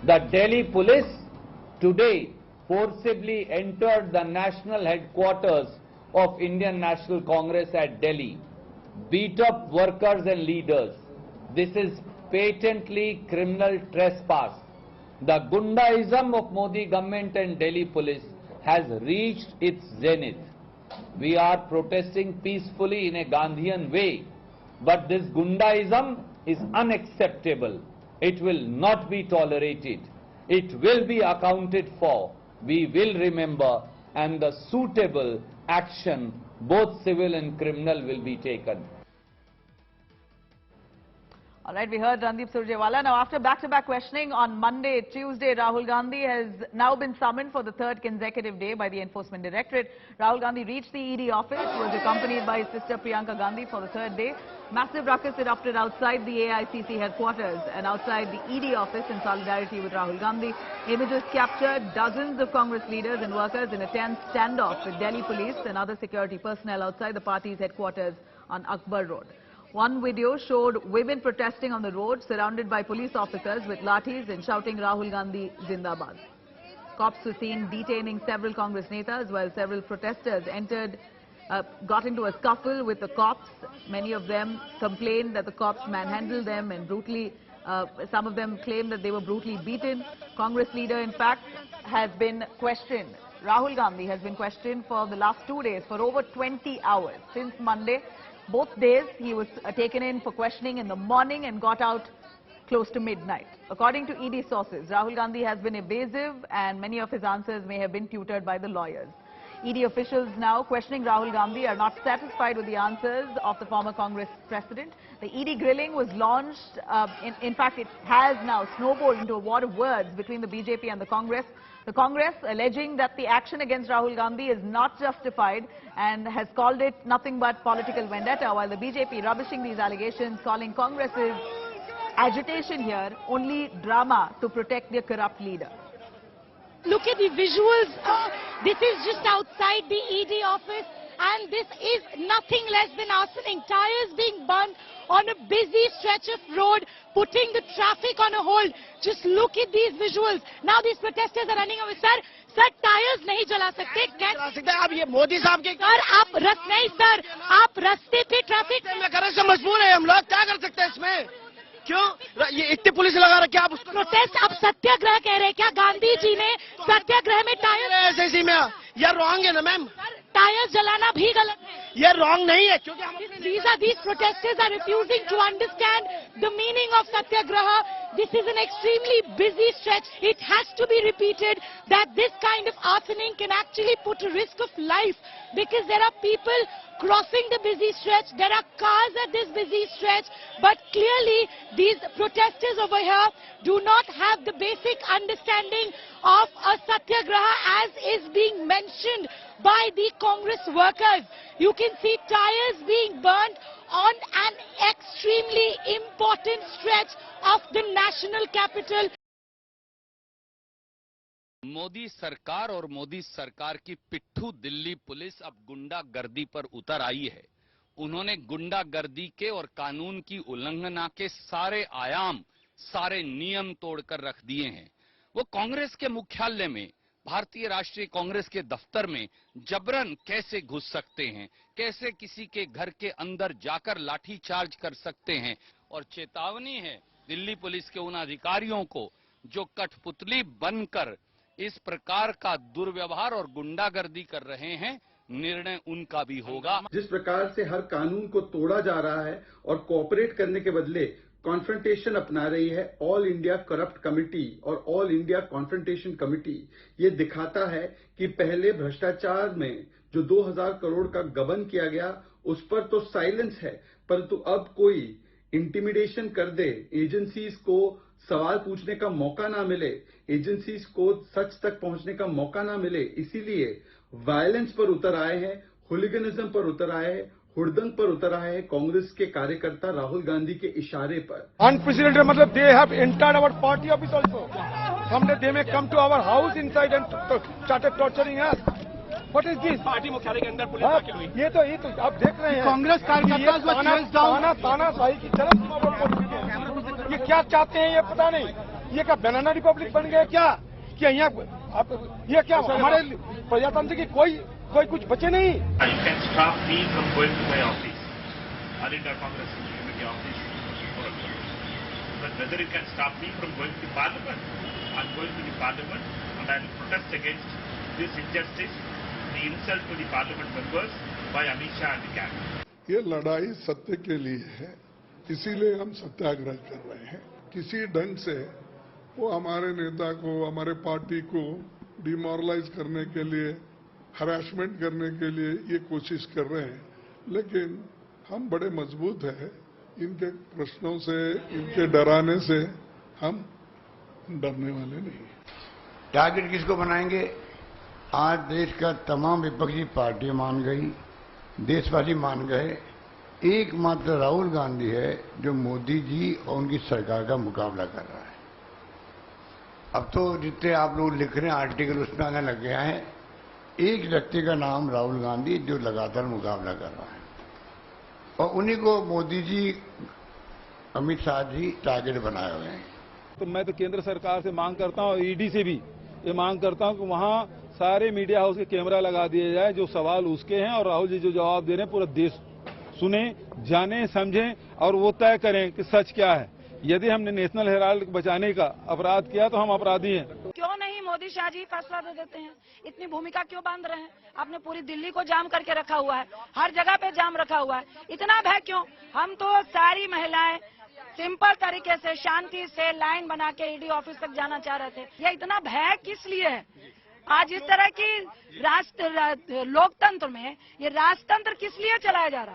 The Delhi police today forcibly entered the national headquarters of Indian National Congress at Delhi, beat up workers and leaders. This is patently criminal trespass. The Gundaism of Modi government and Delhi police has reached its zenith. We are protesting peacefully in a Gandhian way, but this Gundaism is unacceptable. It will not be tolerated. It will be accounted for. We will remember, and the suitable action, both civil and criminal, will be taken. All right, we heard Randeep Surjewala. Now, after back-to-back questioning on Monday, Tuesday, Rahul Gandhi has now been summoned for the third consecutive day by the Enforcement Directorate. Rahul Gandhi reached the ED office. He was accompanied by his sister Priyanka Gandhi for the third day. Massive ruckus erupted outside the AICC headquarters and outside the ED office in solidarity with Rahul Gandhi. Images captured dozens of Congress leaders and workers in a tense standoff with Delhi police and other security personnel outside the party's headquarters on Akbar Road. One video showed women protesting on the road, surrounded by police officers with lathis and shouting Rahul Gandhi Zindabad. Cops were seen detaining several Congress netas while several protesters got into a scuffle with the cops. Many of them complained that the cops manhandled them and brutally, some of them claimed that they were brutally beaten. Congress leader, in fact, has been questioned. Rahul Gandhi has been questioned for the last 2 days, for over 20 hours. Since Monday, both days he was taken in for questioning in the morning and got out close to midnight. According to ED sources, Rahul Gandhi has been evasive and many of his answers may have been tutored by the lawyers. ED officials now questioning Rahul Gandhi are not satisfied with the answers of the former Congress president. The ED grilling was launched. In fact, it has now snowballed into a war of words between the BJP and the Congress. The Congress alleging that the action against Rahul Gandhi is not justified and has called it nothing but political vendetta, while the BJP rubbishing these allegations, calling Congress's agitation here only drama to protect their corrupt leader. Look at the visuals. This is just outside the ED office, and this is nothing less than arsoning. Tires being burned on a busy stretch of road, putting the traffic on a hold. Just look at these visuals. Now these protesters are running away. Sir, tires नहीं जला सकते. अब ये मोदी साहब के sir आप नहीं sir, आप रास्ते पे ट्रैफिक में करने से मजबूर है हम लोग. क्या कर सकते हैं इसमें? क्यों ये इतनी पुलिस लगा रखी है? आप उसको प्रोटेस्ट आप सत्याग्रह कह रहे हैं क्या? गांधी जी ने सत्याग्रह में टायर ऐसे में ये रॉन्ग है ना मैम? टायर जलाना भी गलत है. ये रॉन्ग नहीं है क्योंकि these protesters are refusing to understand the meaning of satyagraha. This is an extremely busy stretch. It has to be repeated that this kind of arsoning can actually put a risk of life because there are people crossing the busy stretch. There are cars at this busy stretch, but clearly these protesters over here do not have the basic understanding of a satyagraha as is being mentioned by the Congress workers. You can see tires being burnt on an extremely important stretch of the national capital. Modi सरकार और मोदी सरकार की पिट्ठू Delhi police अब गुंडागर्दी पर उतर आई है. उन्होंने गुंडागर्दी के और कानून की उल्लंघना के सारे आयाम, सारे नियम तोड़कर रख दिए हैं. वो कांग्रेस के मुख्यालय में, भारतीय राष्ट्रीय कांग्रेस के दफ्तर में जबरन कैसे घुस सकते हैं, कैसे किसी के घर के अंदर जाकर लाठीचार्ज कर सकते हैं. और चेतावनी है दिल्ली पुलिस के उन अधिकारियों को जो कठपुतली बनकर इस प्रकार का दुर्व्यवहार और गुंडागर्दी कर रहे हैं. निर्णय उनका भी होगा. जिस प्रकार से हर कानून को तोड़ा जा रहा है और कोऑपरेट करने के बदले कॉन्फ्रंटेशन अपना रही है ऑल इंडिया करप्ट कमेटी और ऑल इंडिया कॉन्फ्रंटेशन कमेटी, ये दिखाता है कि पहले भ्रष्टाचार में जो 2000 करोड़ का गबन किया गया उस पर तो साइलेंस है, परंतु अब कोई इंटिमिडेशन कर दे, एजेंसीज को सवाल पूछने का मौका ना मिले, एजेंसीज को सच तक पहुंचने का मौका ना मिले, इसीलिए वायलेंस पर उतर आए हैं, हुलिगनिज्म पर उतर आए हैं, हुड़दंग पर उतर आए हैं कांग्रेस के कार्यकर्ता राहुल गांधी के इशारे पर. अनप्रेसिडेंटेड मतलब they have entered our party office also. हमने दे में come to our house inside and started torturing us. What is this? Party मुख्यालय के अंदर पुलिस दाखिल हुई. ये तो आप देख रहे हैं कांग्रेस कार्यकर्ता तानाशाही की चरम सीमा पर पहुंच चुके हैं. ये क्या चाहते हैं ये पता नहीं. ये क्या बनाना रिपब्लिक बन गया क्या? क्या यहाँ आप ये क्या हमारे प्रजातंत्र की कोई कुछ बचे नहीं? You can stop me from going to my office. All India Congress Committee office. But whether you can stop me from going to Parliament, I'm going to the Parliament and I will protest against this injustice, the insult to the Parliament members by Amit Shah and the cabinet. ये लड़ाई सत्य के लिए है, इसीलिए हम सत्याग्रह कर रहे हैं। किसी ढंग से वो हमारे नेता को, हमारे पार्टी को डिमोरलाइज करने के लिए, हरासमेंट करने के लिए ये कोशिश कर रहे हैं, लेकिन हम बड़े मजबूत हैं। इनके प्रश्नों से, इनके डराने से हम डरने वाले नहीं। टारगेट किसको बनाएंगे? आज देश का तमाम विपक्षी पार्टी मान गई, देशवासी मान गए। एकमात्र राहुल गांधी है जो मोदी जी और उनकी सरकार का मुकाबला कर रहा है। अब तो जितने आप लोग लिख रहे हैं आर्टिकल उसमें आने लग गया है, एक व्यक्ति का नाम राहुल गांधी जो लगातार मुकाबला कर रहा है और उन्हीं को मोदी जी, अमित शाह जी टारगेट बनाए हुए हैं। तो मैं तो केंद्र सरकार से मांग करता हूं, ईडी से भी ये मांग करता हूं कि वहां सारे मीडिया हाउस के कैमरा लगा दिए जाए, जो सवाल उसके हैं और राहुल जी जो जवाब दे रहे हैं पूरा देश सुने, जाने, समझें और वो तय करें कि सच क्या है। यदि हमने नेशनल हेराल्ड को बचाने का अपराध किया तो हम अपराधी हैं। क्यों नहीं मोदी शाह जी फैसला दे देते हैं? इतनी भूमिका क्यों बांध रहे हैं? आपने पूरी दिल्ली को जाम करके रखा हुआ है, हर जगह पे जाम रखा हुआ है, इतना भय क्यों? हम तो सारी महिलाएं सिंपल तरीके से शांति से लाइन बना के ईडी ऑफिस तक जाना चाह रहे थे। ये इतना भय किस लिए है? आज इस तरह की लोकतंत्र में ये राजतंत्र किस लिए चलाया जा रहा है?